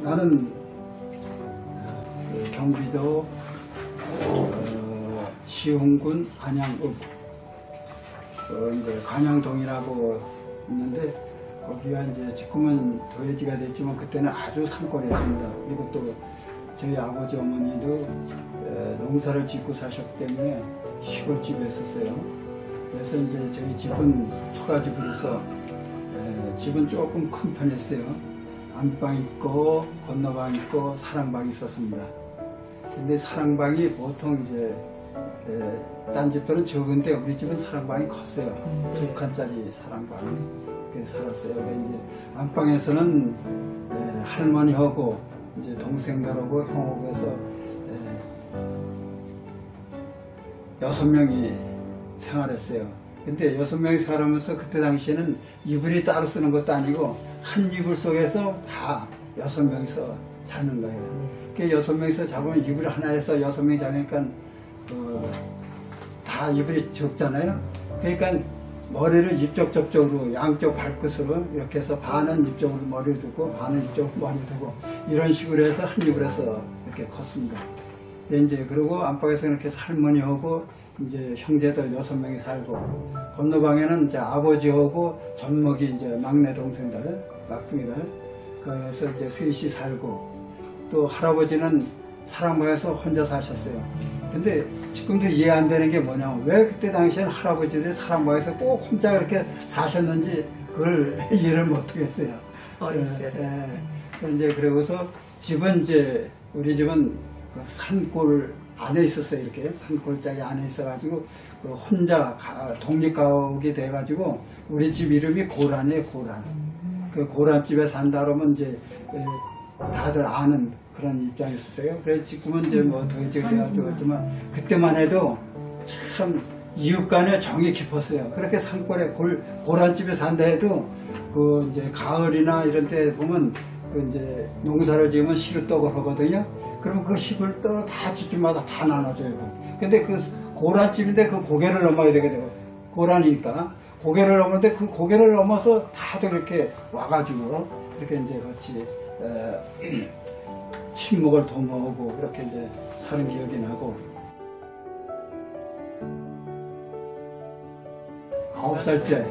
나는 경기도 시흥군 안양읍 이제 관양동이라고 있는데, 거기가 이제 지금은 도회지가 됐지만 그때는 아주 산골이었습니다. 그리고 또 저희 아버지 어머니도 농사를 짓고 사셨기 때문에 시골집에 있었어요. 그래서 이제 저희 집은 초가집으로서 집은 조금 큰 편이었어요. 안방 있고 건너방 있고 사랑방이 있었습니다. 근데 사랑방이 보통 이제 딴 집들은 적은데 우리 집은 사랑방이 컸어요. 2칸짜리 사랑방 살았어요. 이제 안방에서는 할머니하고 이제 동생들하고 형하고 해서 6명이 생활했어요. 근데 6명이 살아면서 그때 당시에는 이불이 따로 쓰는 것도 아니고 한 이불 속에서 다 6명이서 자는 거예요. 그 6명이서 잡으면 이불 하나에서 6명이 자니까 다 이불이 적잖아요. 그러니까 머리를 이쪽 저쪽으로 양쪽 발끝으로 이렇게 해서 반은 이쪽으로 머리를 두고 반은 이쪽으로 머리를 두고 이런 식으로 해서 한 이불에서 이렇게 컸습니다. 이제 그리고 안방에서 이렇게 할머니하고 이제 형제들 6명이 살고, 건너방에는 이제 아버지하고 젖먹이 이제 막내 동생들, 막둥이들, 그래서 이제 셋이 살고, 또 할아버지는 사랑방에서 혼자 사셨어요. 근데 지금도 이해 안 되는 게 뭐냐면, 왜 그때 당시에는 할아버지들이 사랑방에서 꼭 혼자 그렇게 사셨는지 그걸 이해를 못 하겠어요. 이제 그러고서 집은 이제 우리 집은 그 산골 안에 있었어요. 이렇게 산골짜기 안에 있어가지고 그 혼자 독립가옥이 돼가지고 우리 집 이름이 고란이에요. 고란. 그 고란집에 산다 그러면 이제 다들 아는 그런 입장이었어요. 그래서 지금은 이제 뭐 도회지가 돼가지고 했지만 그때만 해도 참 이웃 간에 정이 깊었어요. 그렇게 산골에 고란집에 산다 해도 그 이제 가을이나 이런 때 보면 그 이제 농사를 지으면 시루떡을 하거든요. 그러면 그 시루떡을 다 집집마다 다 나눠줘요. 근데 그 고란집인데 그 고개를 넘어야 되게 되고, 고란이니까 고개를 넘었는데 그 고개를 넘어서 다들 이렇게 와가지고 이렇게 이제 같이 친목을 도모하고 이렇게 이제 사는 기억이 나고, 9살째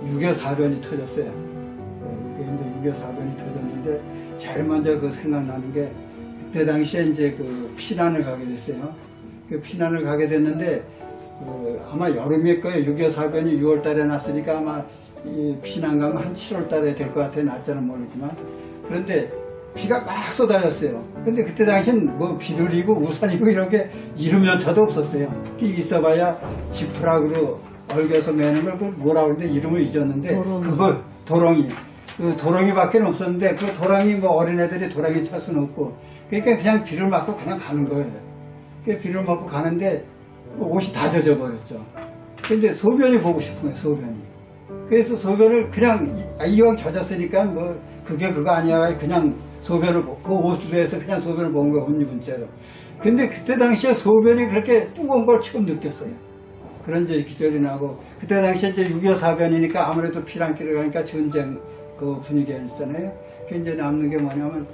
유교사변이 터졌어요. 이제 유교사변이 터졌는데 제일 먼저 그 생각나는 게, 그때 당시에 이제 그 피난을 가게 됐어요. 그 피난을 가게 됐는데 아마 여름일 거예요. 6.25사변이 6월 달에 났으니까 아마 이 피난 가면 한 7월 달에 될 것 같아요. 날짜는 모르지만. 그런데 비가 막 쏟아졌어요. 근데 그때 당시엔 뭐 비둘이고 우산이고 이런 게 이름조차도 없었어요. 있어봐야 지푸라기로 얽여서 매는 걸 뭐라 그러는데 이름을 잊었는데, 그걸 도롱이. 그 도랑이밖에 없었는데 그 도랑이 뭐 어린애들이 도랑이 찰 수는 없고, 그러니까 그냥 비를 맞고 그냥 가는 거예요. 그 비를 맞고 가는데 옷이 다 젖어 버렸죠. 근데 소변이 보고 싶은 거예요. 소변이. 그래서 소변을 그냥 이왕 젖었으니까 뭐 그게 그거 아니야, 그냥 소변을 그 옷주에서 그냥 소변을 본 거예요. 옷 입은 채로. 근데 그때 당시에 소변이 그렇게 뜨거운 걸 처음 느꼈어요. 그런 이제 기절이 나고, 그때 당시에 이제 6.25사변이니까 아무래도 피난길을 가니까 전쟁 그 분위기가 있잖아요. 그 이제 남는 게 뭐냐면,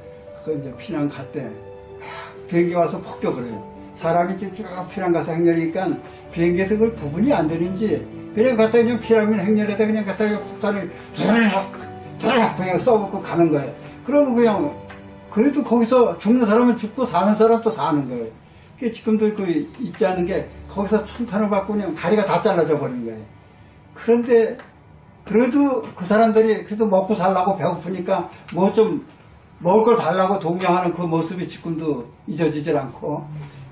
그 이제 피난 갈 때 비행기 와서 폭격을 해요. 사람이 이제 쭉 피난 가서 행렬이니까 비행기에서 그걸 구분이 안 되는지 그냥 갖다 그냥 피라민 행렬에다 그냥 갖다 폭탄을 두르륵 그냥 써먹고 가는 거예요. 그러면 그냥 그래도 거기서 죽는 사람은 죽고 사는 사람 또 사는 거예요. 그 지금도 그 있지 않은 게 거기서 총탄을 받고 그냥 다리가 다 잘라져 버린 거예요. 그런데 그래도 그 사람들이 그래도 먹고 살라고 배고프니까 뭐 좀 먹을 걸 달라고 동경하는 그 모습이 지금도 잊어지질 않고,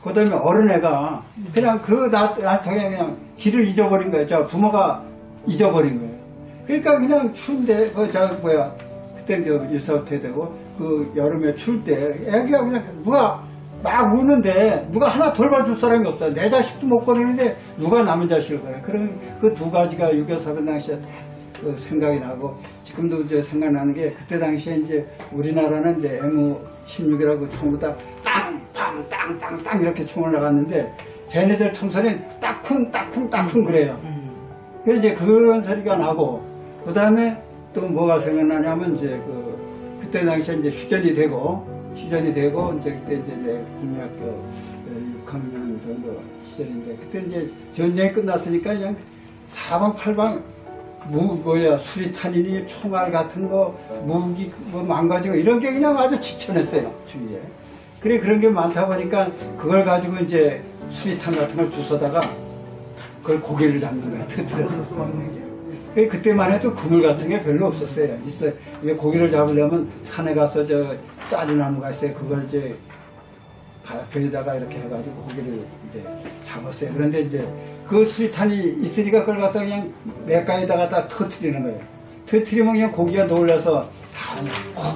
그 다음에 어른애가 그냥 그 나통에 그냥 길을 잊어버린 거예요. 저 부모가 잊어버린 거예요. 그러니까 그냥 추운데 그때 일사후퇴 되고 그 여름에 추울 때 애기가 그냥 누가 막 우는데 누가 하나 돌봐줄 사람이 없어요. 내 자식도 못 거리는데 누가 남은 자식을 거예요. 그런 그 두 가지가 6.25사변 당시에 그 생각이 나고 지금도 이제 생각나는 게 그때 당시에 이제 우리나라는 이제 M16이라고 총으로 땅 이렇게 총을 나갔는데 쟤네들 총소리는 따쿵 그래요. 그래서 이제 그런 소리가 나고 그 다음에 또 뭐가 생각나냐면 이제 그때 당시에 이제 휴전이 되고 이제 그때 이제 국민학교 6학년 정도 시절인데 그때 이제 전쟁이 끝났으니까 그냥 사방팔방 수리탄이니 총알 같은 거 무기 뭐 망가지고 이런 게 그냥 아주 지천했어요 주위에. 그래 그런 게 많다 보니까 그걸 가지고 이제 수리탄 같은 걸 주워다가 그걸 고기를 잡는 거야 터뜨려서. 그때만 해도 그물 같은 게 별로 없었어요. 이게 고기를 잡으려면 산에 가서 저 쌀이나무가 있어요. 그걸 이제 벽에다가 이렇게 해가지고 고기를 이제 잡았어요. 그런데 이제 그 수리탄이 있으니까 그걸 갖다 그냥 맥가에다가 다 터뜨리는 거예요. 터뜨리면 그냥 고기가 놀라서 다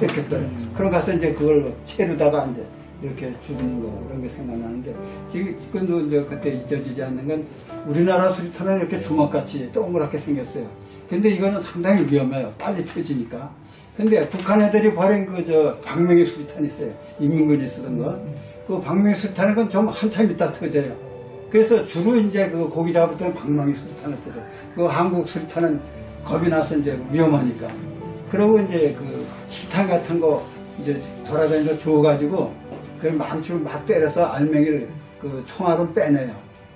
이렇게 떠요. 그럼 가서 이제 그걸 채르다가 이제 이렇게 죽는 거 그런 게 생각나는데 지금도 이제 그때 잊어지지 않는 건 우리나라 수리탄은 이렇게 주먹같이 동그랗게 생겼어요. 근데 이거는 상당히 위험해요. 빨리 터지니까. 근데 북한 애들이 버린 박명희 수리탄 있어요. 인민군이 쓰던 거. 그 박명희 수리탄은 건 좀 한참 있다 터져요. 그래서 주로 이제 그 고기 잡을 때는 박명희 수리탄을 터져요. 그 한국 수리탄은 겁이 나서 이제 위험하니까. 그러고 이제 그 실탄 같은 거 이제 돌아다니면서 주워가지고 그 망치로 막 때려서 알맹이를 그 총알을 빼내요.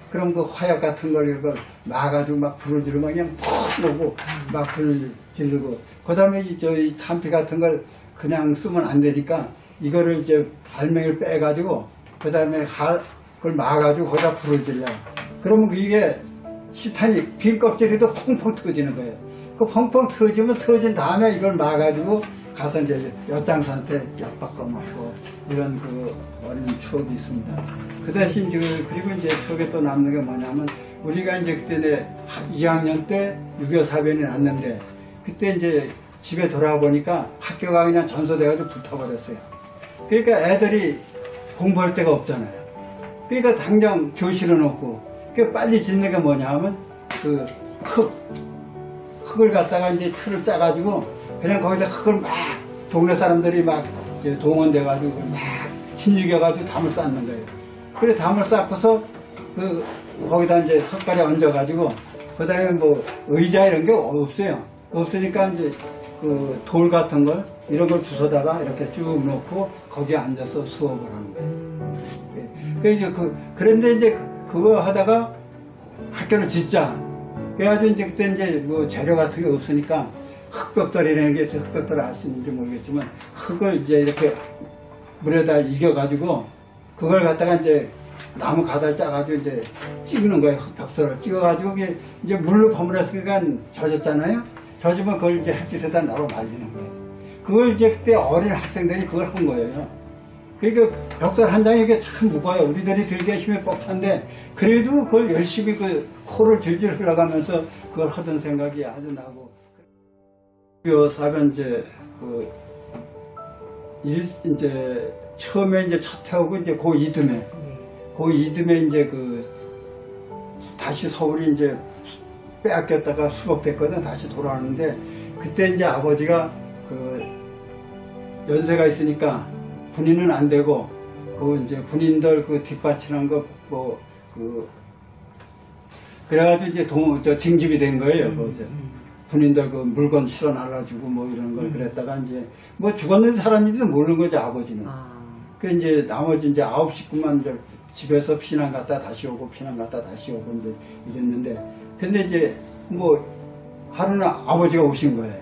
그럼 그 화약 같은 걸 놔가지고 막 불을 지르면 그냥 푹 놓고 막 불을 지르고 그 다음에 이 탄피 같은 걸 그냥 쓰면 안 되니까 이거를 이제 알맹이를 빼가지고 그 다음에 그걸 막아가지고 거기다 불을 질러요. 그러면 이게 실탄이 빈 껍질이도 펑펑 터지는 거예요. 그 펑펑 터지면 터진 다음에 이걸 막아가지고 가서 이제 엿장수한테 엿바꿔 먹고 이런 그 어린 추억이 있습니다. 그 대신 그리고 이제 추억에 또 남는 게 뭐냐면 우리가 이제 그때 2학년 때 6.25 사변이 났는데 그때 이제 집에 돌아와 보니까 학교가 그냥 전소돼가지고 붙어버렸어요. 그러니까 애들이 공부할 데가 없잖아요. 그러니까 당장 교실은 없고 그러니까 빨리 짓는 게 뭐냐 하면 그 흙을 갖다가 이제 틀을 짜가지고 그냥 거기다 흙을 막 동네 사람들이 막 이제 동원돼가지고 막 짓이겨가지고 담을 쌓는 거예요. 그래 담을 쌓고서 거기다 이제 석가래 얹어가지고 그 다음에 뭐 의자 이런 게 없어요. 없으니까 이제 그 돌 같은 걸 이런 걸 주워다가 이렇게 쭉 놓고 거기에 앉아서 수업을 하는 거예요. 그런데 이제 그거 하다가 학교를 짓자. 그래가지고 이제 그때 이제 뭐 재료 같은 게 없으니까 흙벽돌이라는 게 있어요. 흙벽돌 아시는지 모르겠지만 흙을 이제 이렇게 물에다 이겨가지고 그걸 갖다가 이제 나무 가닥 짜가지고 이제 찍는 거예요. 벽돌을 찍어가지고 이제 물로 버무렸으니까 젖었잖아요. 젖으면 그걸 이제 햇빛에다 나로 말리는 거예요. 그걸 이제 그때 어린 학생들이 그걸 한 거예요. 그러니까 벽돌 한 장이 이게 참 무거워요. 우리들이 들기에 힘이 뻑찬데 그래도 그걸 열심히 그 코를 질질 흘러가면서 그걸 하던 생각이 아주 나고. 6.25 사변 이제 처음에 이제 첫 해오고 이제 그 이듬해 이제 다시 서울이 이제 빼앗겼다가 수복됐거든. 다시 돌아오는데 그때 이제 아버지가 연세가 있으니까 군인은 안 되고 이제 군인들 뒷받침한 거 그래가지고 이제 징집이 된 거예요. 군인들 물건 실어 날라주고 뭐 이런 걸 그랬다가 이제 뭐 죽었는지 살았는지도 모르는 거죠, 아버지는. 그 이제 나머지 이제 9 식구만 이제 집에서 피난 갔다 다시 오고 피난 갔다 다시 오고 이제 이랬는데 근데 이제 뭐 하루는 아버지가 오신 거예요.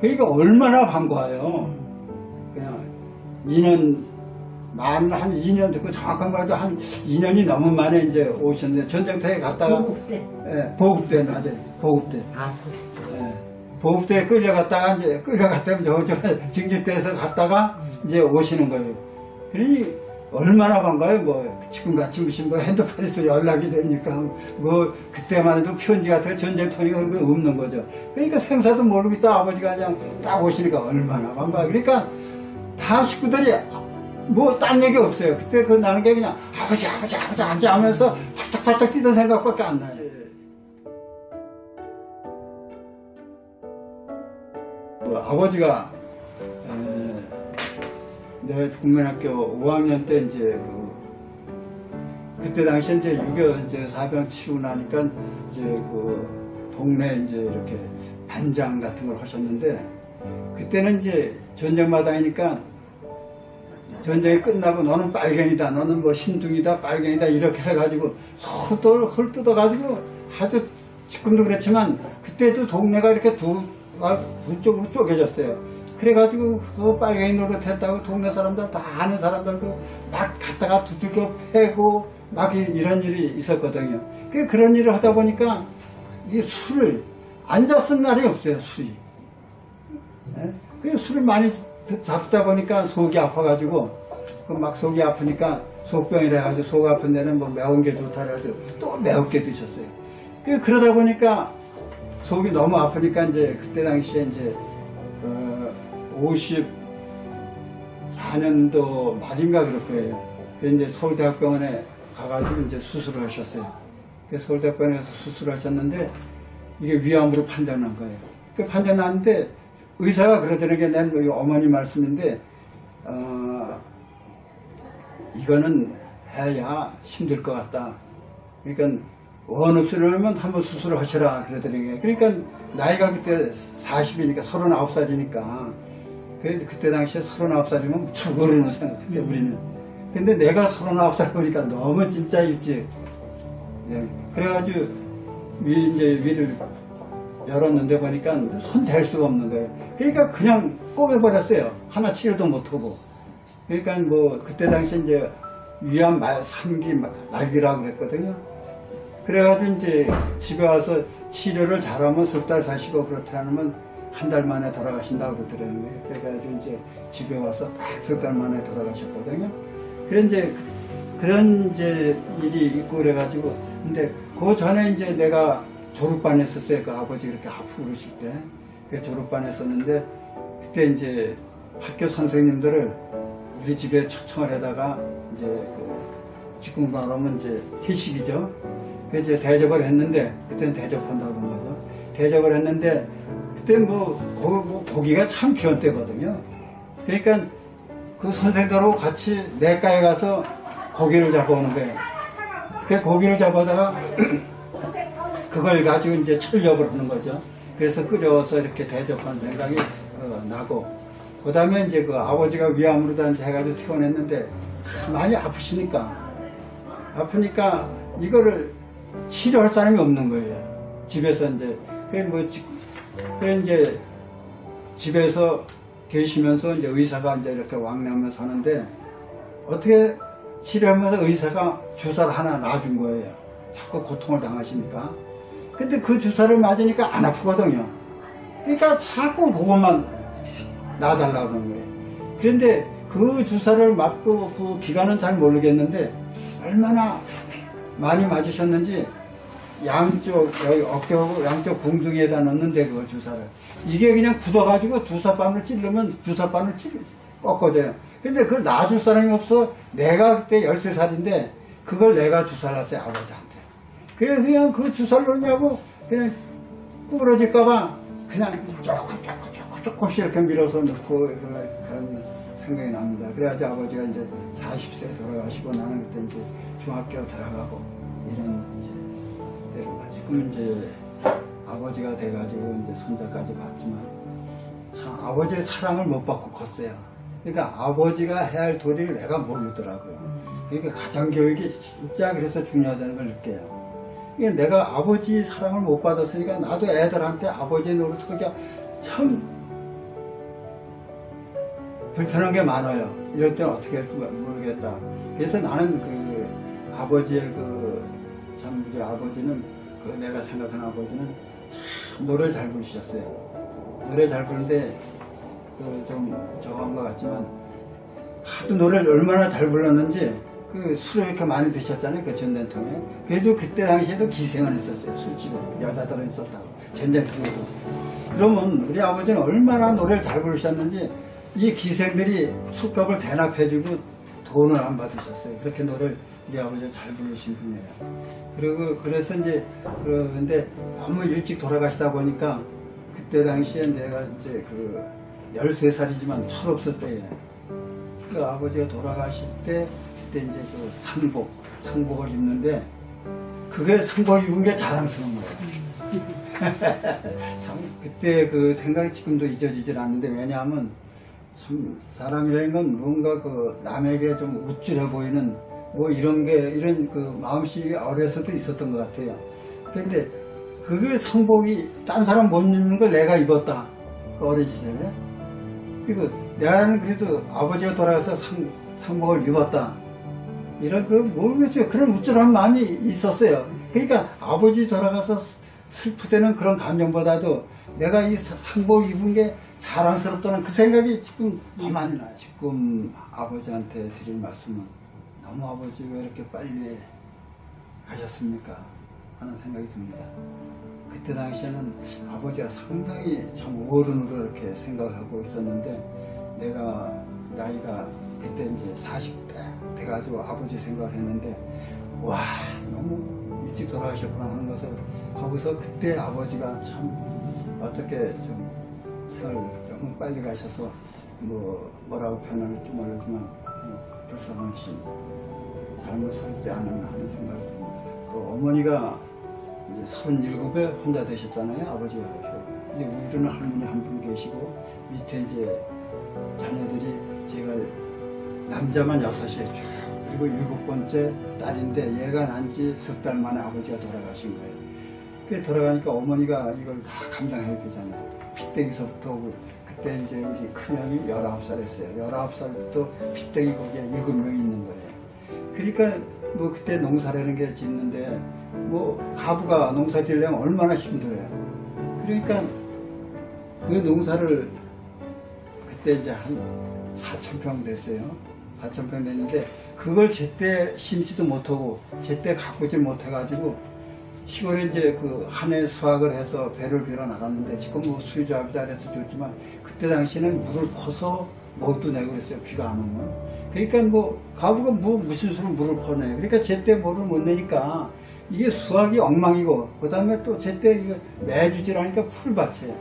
그러니까 얼마나 반가워요. 그냥 2년 한 2년 듣고 정확한 말도 한 2년이 넘은 만에 이제 오셨는데 전쟁터에 갔다가 보급대. 예, 보급대 낮에 보급대. 예, 보급대에 끌려갔다가 저 징집대에서 갔다가 이제 오시는 거예요. 그러니 얼마나 반가워요. 뭐 지금같이 무슨 뭐 핸드폰에서 연락이 되니까 뭐 그때만 해도 편지 같은 거 전쟁터니까 그런 거 없는 거죠. 그러니까 생사도 모르고 있다 아버지가 그냥 딱 오시니까 얼마나 반가워요. 그러니까 다 식구들이 뭐 딴 얘기 없어요. 그때 나는 게 그냥 아버지 하면서 팔딱팔딱 뛰던 생각밖에 안 나요. 아버지가 내 국민학교 5학년 때 이제 그때 당시에 이제 6.25 이제 사병 치고 나니까 이제 동네 이제 이렇게 반장 같은 걸 하셨는데, 그때는 이제 전쟁마당이니까 전쟁이 끝나고 너는 빨갱이다, 너는 뭐 신둥이다, 빨갱이다 이렇게 해가지고 서로 헐뜯어가지고 아주 지금도 그렇지만 그때도 동네가 이렇게 두 쪽으로 쪼개졌어요. 그래가지고 그 빨갱이 노릇했다고 동네 사람들 다 아는 사람들도 막 갖다가 두들겨 패고 막 이런 일이 있었거든요. 그런 일을 하다 보니까 이 술을 안 잡순 날이 없어요, 술이. 그 술을 많이 잡수다 보니까 속이 아파가지고 막 속이 아프니까 속병이라 해가지고 속 아픈 데는 뭐 매운 게 좋다 그래가지고 또 매운게 드셨어요. 그러다 보니까 속이 너무 아프니까 이제 그때 당시에 이제 54년도 말인가 그럴 거예요. 이제 서울대학병원에 가가지고 이제 수술을 하셨어요. 서울대학병원에 가서 수술을 하셨는데 이게 위암으로 판정난 거예요. 판정 났는데 의사가 그러더라는 게, 내 어머니 말씀인데, 이거는 해야 힘들 것 같다. 그러니까 원 없으려면 한번 수술을 하셔라 그러더라는 게. 그러니까 나이가 그때 40이니까 39살이니까 그때 당시에 39살이면 무척 어른을 생각했어요, 우리는. 근데 내가 39살 보니까 너무 진짜 일찍. 네. 그래가지고 이제 위를 열었는데 보니까 손 댈 수가 없는 거예요. 그러니까 그냥 꼬매버렸어요. 하나 치료도 못하고. 그러니까 뭐 그때 당시에 이제 위암 3기 말기라고 그랬거든요. 그래가지고 이제 집에 와서 치료를 잘하면 석 달 사시고 그렇지 않으면 한 달 만에 돌아가신다고 그러더라고요. 그래가지고 이제 집에 와서 딱 석 달 만에 돌아가셨거든요. 그런 이제 일이 있고 그래가지고, 근데 그 전에 이제 내가 졸업반 했었어요. 그 아버지 그렇게 아프고 그러실 때. 그 졸업반 했었는데, 그때 이제 학교 선생님들을 우리 집에 초청을 해다가 이제 직공부하면 이제 회식이죠. 그 이제 대접을 했는데, 그때는 대접한다고 그런 거죠. 대접을 했는데, 그때 뭐 고기가 참 귀한 때거든요. 그러니까 그 선생들하고 같이 내과에 가서 고기를 잡아오는 거예요. 그 고기를 잡아다가 그걸 가지고 이제 출력을 하는 거죠. 그래서 끓여서 이렇게 대접한 생각이 나고, 그 다음에 이제 그 아버지가 위암으로 단지 해가지고 퇴원했는데 많이 아프시니까 이거를 치료할 사람이 없는 거예요. 집에서 이제 그래 이제 집에서 계시면서 이제 의사가 이제 이렇게 왕래하면서 하는데, 어떻게 치료하면서 의사가 주사를 하나 놔준 거예요. 자꾸 고통을 당하시니까. 근데 그 주사를 맞으니까 안 아프거든요. 그러니까 자꾸 그것만 놔달라고 하는 거예요. 그런데 그 주사를 맞고 그 기간은 잘 모르겠는데 얼마나 많이 맞으셨는지 양쪽 여기 어깨하고 양쪽 궁둥이에다 넣는데 그 주사를, 이게 그냥 굳어가지고 주사바늘 찌르면 주사바늘 꺾어져요. 근데 그걸 놔줄 사람이 없어. 내가 그때 13살인데 그걸 내가 주사를 했어요, 아버지한테. 그래서 그냥 그 주사를 놓냐고 그냥 구부러질까봐 그냥 조금씩 이렇게 밀어서 넣고 그런 생각이 납니다. 그래가지고 아버지가 이제 40세 돌아가시고, 나는 그때 이제 중학교 들어가고 이런 이제 지금 이제 아버지가 돼가지고 이제 손자까지 봤지만 참 아버지의 사랑을 못 받고 컸어요. 그러니까 아버지가 해야 할 도리를 내가 모르더라고요. 그러니까 가정교육이 진짜 그래서 중요하다는 걸 느껴요. 그러니까 내가 아버지 사랑을 못 받았으니까 나도 애들한테 아버지 노릇하기가 참 불편한 게 많아요. 이럴 때는 어떻게 할지 모르겠다. 그래서 나는 그 아버지의 참 우리 아버지는 내가 생각하는 아버지는 참 노래를 잘 부르셨어요. 노래 잘 부르는데 좀 저한 것 같지만 하도 노래를 얼마나 잘 불렀는지 술을 이렇게 많이 드셨잖아요, 그 전쟁통에. 그래도 그때 당시에도 기생을 했었어요. 술집에 여자들은 있었다고, 전쟁통에도. 그러면 우리 아버지는 얼마나 노래를 잘 부르셨는지 이 기생들이 술값을 대납해주고 돈을 안 받으셨어요. 그렇게 노래를 우리 아버지가 잘 부르신 분이에요. 그래서 이제 그런데 너무 일찍 돌아가시다 보니까 그때 당시에 내가 이제 그 13살이지만 철없을 때에 그 아버지가 돌아가실 때 그때 이제 그 상복을 입는데 그게 상복 입은 게 자랑스러운 거예요. 참 그때 그 생각이 지금도 잊어지질 않는데 왜냐하면 참 사람이라는 건 뭔가 그 남에게 좀 우쭐해 보이는 뭐 이런 그 마음씨가 어려서도 있었던 것 같아요. 근데 그게 상복이 딴 사람 못 입는 걸 내가 입었다. 그 어린 시절에. 그리고 내가 그래도 아버지가 돌아가서 상복을 입었다. 이런 그 모르겠어요. 그런 우쭐한 마음이 있었어요. 그러니까 아버지 돌아가서 슬플 때는 그런 감정보다도 내가 이 상복 입은 게 자랑스럽다는 그 생각이 지금 더 많이 나요. 지금 아버지한테 드릴 말씀은 너무 아버지 왜 이렇게 빨리 가셨습니까? 하는 생각이 듭니다. 그때 당시에는 아버지가 상당히 참 어른으로 이렇게 생각하고 있었는데 내가 나이가 그때 이제 40대 돼가지고 아버지 생각을 했는데 와 너무 일찍 돌아가셨구나 하는 것을 거기서 그때 아버지가 참 어떻게 좀 생을 너무 빨리 가셔서 뭐라고 표현할지 모르지만 불쌍한 시 잘못하지 않았나 하는 생각이 듭니다. 그 어머니가 이제 37에 혼자 되셨잖아요. 아버지가 이제 우리는 할머니 한 분 계시고 밑에 이제 자녀들이 제가 남자만 6이에요. 그리고 7번째 딸인데 얘가 난 지 석 달 만에 아버지가 돌아가신 거예요. 그 돌아가니까 어머니가 이걸 다 감당해야 되잖아요. 핏대기서부터 그때 이제 우리 큰형이 19살이었어요. 19살부터 핏대기 거기에 7명이 있는 거예요. 그러니까 뭐 그때 농사라는 게 짓는데 뭐 가부가 농사 지으려면 얼마나 힘들어요. 그러니까 그 농사를 그때 이제 한 4,000평 됐어요. 4,000평 됐는데 그걸 제때 심지도 못하고 제때 가꾸질 못해가지고 시골에 이제 그 한 해 수확을 해서 배를 빌어 나갔는데 지금 뭐 수유조합이 잘해서 좋지만 그때 당시에는 물을 퍼서 못도 내고 그랬어요. 비가 안 오면. 그러니까 뭐 가부가 무슨 수로 물을 퍼내. 그러니까 제때 물을 못 내니까 이게 수확이 엉망이고 그 다음에 또 제때 이거 매주질하니까 풀밭이에요.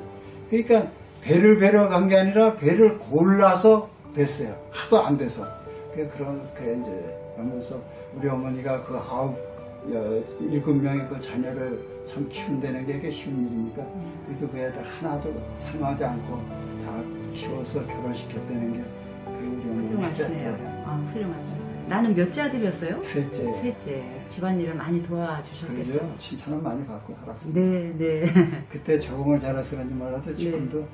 그러니까 배를 베러 간 게 아니라 배를 골라서 뱄어요. 하도 안 돼서. 그렇게 이제 하면서 우리 어머니가 그 7명의 그 자녀를 참 키운다는 게 쉬운 일입니까? 그래도 그 애들 하나도 상하지 않고 다 키워서 결혼시켰다는 게 우리 어머니 훌륭하시네요. 아, 훌륭하죠. 나는 몇째 아들이었어요? 셋째. 셋째. 집안일을 많이 도와주셨겠어요? 그래서 칭찬을 많이 받고 살았습니다. 네, 네. 그때 적응을 잘해서 그런지 몰라도 지금도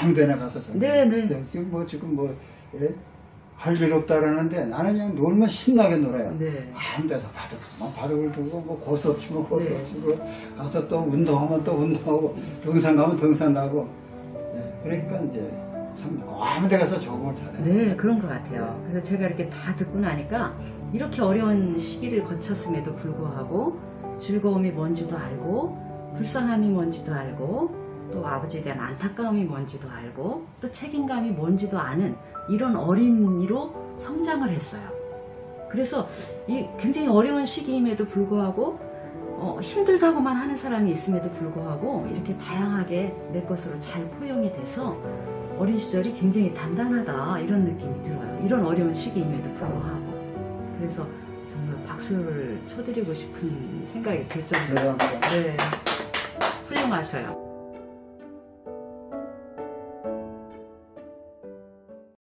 아무 데나 가서 적응. 네, 네. 지금 예? 할 일 없다 그러는데 나는 그냥 놀면 신나게 놀아요. 네. 아무 데서 바둑을 두고 뭐 고소 치고 고소 치고 가서 또 운동하면 또 운동하고 등산 가면 등산 가고 네. 그러니까 이제 참 아무 데 가서 적응을 잘해요. 네, 그런 것 같아요. 그래서 제가 이렇게 다 듣고 나니까 이렇게 어려운 시기를 거쳤음에도 불구하고 즐거움이 뭔지도 알고 불쌍함이 뭔지도 알고 또 아버지에 대한 안타까움이 뭔지도 알고 또 책임감이 뭔지도 아는 이런 어린이로 성장을 했어요. 그래서 이 굉장히 어려운 시기임에도 불구하고 힘들다고만 하는 사람이 있음에도 불구하고 이렇게 다양하게 내 것으로 잘 포용이 돼서 어린 시절이 굉장히 단단하다 이런 느낌이 들어요. 이런 어려운 시기임에도 불구하고. 그래서 정말 박수를 쳐드리고 싶은 생각이 들 정도로 네, 훌륭하셔요.